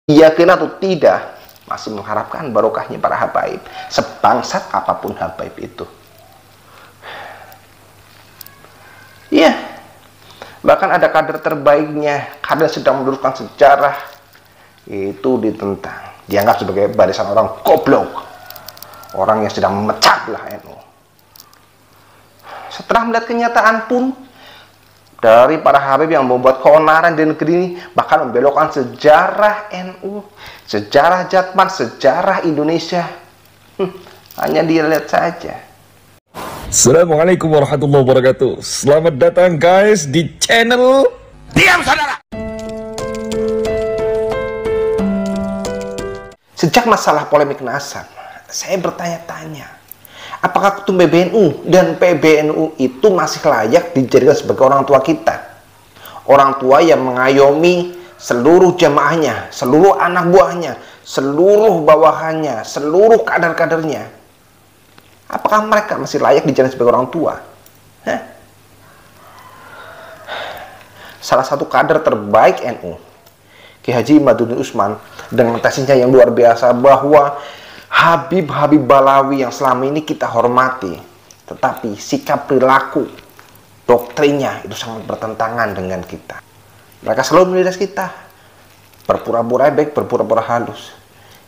yakin atau tidak, masih mengharapkan barokahnya para habaib, sebangsat apapun habaib itu. Iya, bahkan ada kader terbaiknya, kader sedang meneruskan sejarah, itu ditentang, dianggap sebagai barisan orang goblok, orang yang sedang memecah belah NU. Setelah melihat kenyataan pun, dari para habib yang membuat keonaran di negeri ini, bahkan membelokkan sejarah NU, sejarah Jatman, sejarah Indonesia. Hanya dilihat saja. Assalamualaikum warahmatullahi wabarakatuh. Selamat datang guys di channel Diam Saudara. Sejak masalah polemik nasab, saya bertanya-tanya, apakah ketum PBNU dan PBNU itu masih layak dijadikan sebagai orang tua kita? Orang tua yang mengayomi seluruh jamaahnya, seluruh anak buahnya, seluruh bawahannya, seluruh kader-kadernya. Apakah mereka masih layak dijadikan sebagai orang tua? Salah satu kader terbaik NU, Ki Haji Imaduddin Usman, dengan tesisnya yang luar biasa bahwa Habib-Habib Balawi yang selama ini kita hormati, tetapi sikap perilaku, doktrinnya itu sangat bertentangan dengan kita. Mereka selalu menindas kita, berpura-pura baik, berpura-pura halus.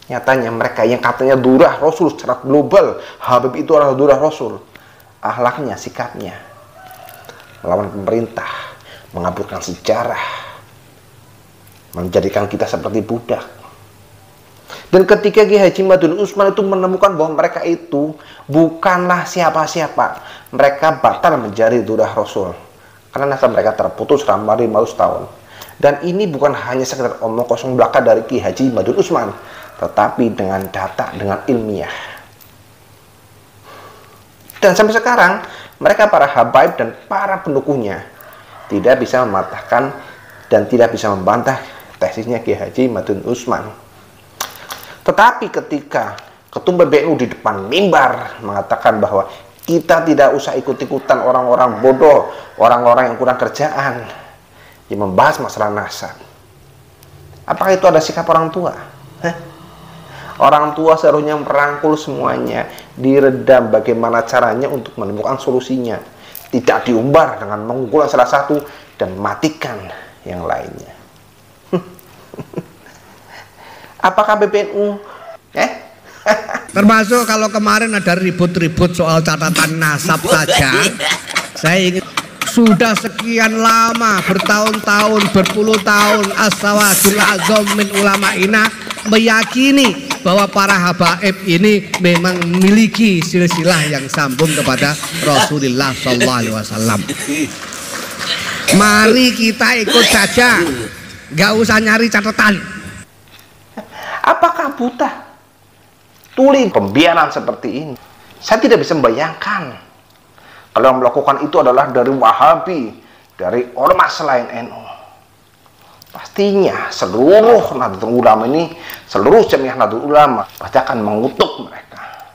Nyatanya mereka yang katanya durah Rasul secara global, Habib itu adalah durah Rasul, akhlaknya, sikapnya melawan pemerintah, mengaburkan sejarah, menjadikan kita seperti budak. Dan ketika Ki Haji Imaduddin Usman itu menemukan bahwa mereka itu bukanlah siapa-siapa, mereka batal menjadi durah Rasul karena nasab mereka terputus selama 500 tahun. Dan ini bukan hanya sekedar omong kosong belaka dari Ki Haji Imaduddin Usman, tetapi dengan data, dengan ilmiah. Dan sampai sekarang mereka para habaib dan para pendukungnya tidak bisa mematahkan dan tidak bisa membantah tesisnya Ki Haji Imaduddin Usman. Tetapi ketika ketum PBNU di depan mimbar mengatakan bahwa kita tidak usah ikut-ikutan orang-orang bodoh, orang-orang yang kurang kerjaan yang membahas masalah nasab, apakah itu ada sikap orang tua? Orang tua seharusnya merangkul semuanya, diredam bagaimana caranya untuk menemukan solusinya, tidak diumbar dengan mengumpulkan salah satu dan matikan yang lainnya. Apakah PBNU? Termasuk kalau kemarin ada ribut-ribut soal catatan nasab saja, saya ingin sudah sekian lama, bertahun-tahun, berpuluh tahun, as-sawadul azam min ulama'ina meyakini bahwa para habaib ini memang memiliki silsilah yang sambung kepada Rasulullah SAW. Mari kita ikut saja, nggak usah nyari catatan. Apakah buta tuli pembiaran seperti ini? Saya tidak bisa membayangkan kalau yang melakukan itu adalah dari Wahabi, dari ormas selain NU. Pastinya seluruh Nahdlatul Ulama ini, seluruh jamiah Nahdlatul Ulama pasti akan mengutuk mereka.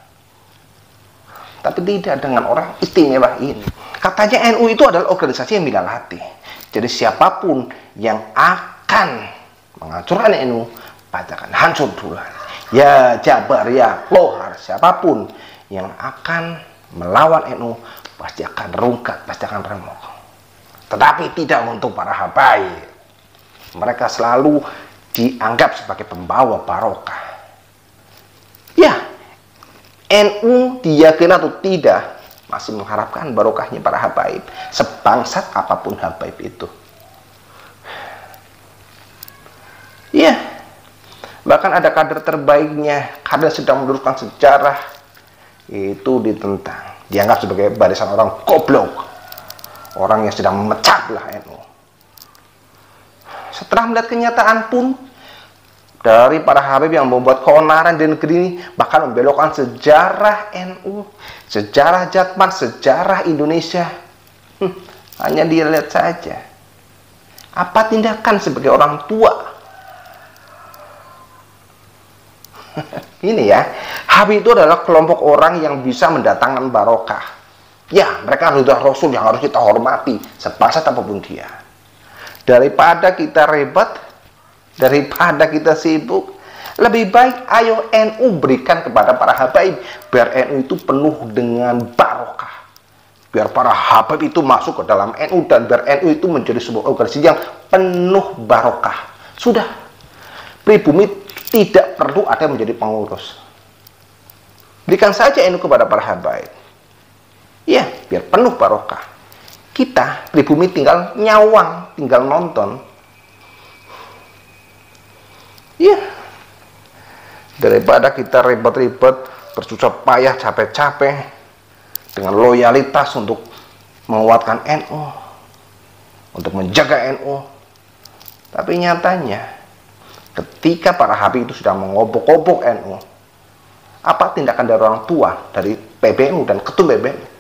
Tapi tidak dengan orang istimewa ini. Katanya NU itu adalah organisasi yang bilang hati. Jadi siapapun yang akan menghancurkan NU pasti akan hancur duluan. Ya Jabar, ya Lohar, siapapun yang akan melawan NU pasti akan rungkat, pasti akan remuk. Tetapi tidak untuk para habaib. Mereka selalu dianggap sebagai pembawa barokah. Ya, NU diyakini atau tidak, masih mengharapkan barokahnya para habaib, sebangsat apapun habaib itu. Ya, bahkan ada kader terbaiknya, kader sedang meneruskan sejarah, itu ditentang, dianggap sebagai barisan orang goblok, orang yang sedang memecah belah NU. Setelah melihat kenyataan pun, dari para habib yang membuat keonaran di negeri ini, bahkan membelokkan sejarah NU, sejarah Jatman, sejarah Indonesia. Hanya dilihat saja. Apa tindakan sebagai orang tua? Ini ya, habib itu adalah kelompok orang yang bisa mendatangkan barokah. Ya, mereka adalah Rasul yang harus kita hormati, sebangsat apapun dia. Daripada kita ribet, Daripada kita sibuk, lebih baik ayo NU berikan kepada para habaib, biar NU itu penuh dengan barokah. Biar para habaib itu masuk ke dalam NU, dan biar NU itu menjadi sebuah organisasi yang penuh barokah. Sudah, pribumi tidak perlu ada yang menjadi pengurus. Berikan saja NU kepada para habaib. Ya, biar penuh barokah. Kita, pribumi tinggal nyawang, tinggal nonton. Ya, daripada kita ribet-ribet, bersusah payah, capek-capek dengan loyalitas untuk menguatkan NU, untuk menjaga NU. Tapi nyatanya, ketika para habib itu sudah mengobok-obok NU, apa tindakan dari orang tua, dari PBNU dan ketum PBNU?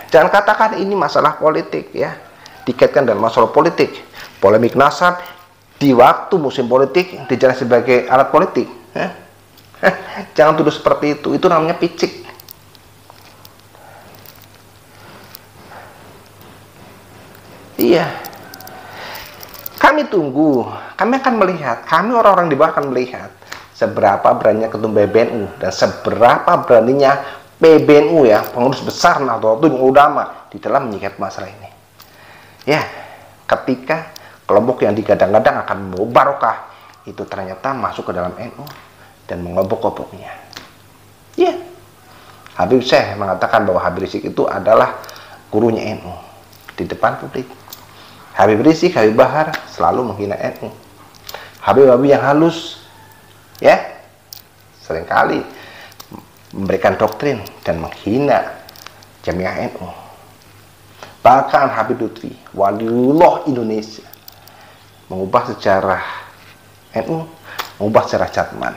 Jangan katakan ini masalah politik ya, dikaitkan dengan masalah politik, polemik nasab di waktu musim politik dijadikan sebagai alat politik. Jangan tuduh seperti itu namanya picik. Iya, kami tunggu, kami akan melihat, kami orang-orang di bawah akan melihat seberapa beraninya ketum PBNU dan seberapa beraninya PBNU ya, pengurus besar Nahdlatul Ulama di dalam menyikapi masalah ini. Ya, ketika kelompok yang digadang-gadang akan membawa barokah itu ternyata masuk ke dalam NU dan mengobok-oboknya. Ya, Habib Syekh mengatakan bahwa Habib Rizik itu adalah gurunya NU di depan publik. Habib Rizik, Habib Bahar selalu menghina NU. Habib-habib yang halus, ya, seringkali memberikan doktrin dan menghina Jamiah NU. Bahkan Habib Lutfi, waliullah Indonesia, mengubah sejarah NU, mengubah sejarah Jatman.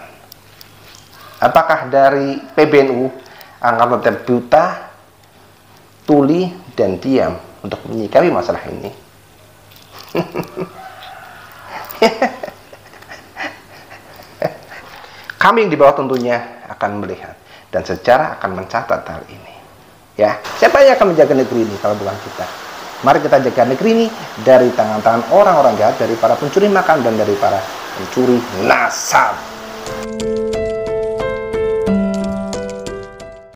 Apakah dari PBNU akan tetap buta, tuli, dan diam untuk menyikapi masalah ini? Kami yang di bawah tentunya akan melihat dan sejarah akan mencatat hal ini. Ya, siapa yang akan menjaga negeri ini kalau bukan kita? Mari kita jaga negeri ini dari tangan-tangan orang-orang jahat, dari para pencuri makan dan dari para pencuri nasab.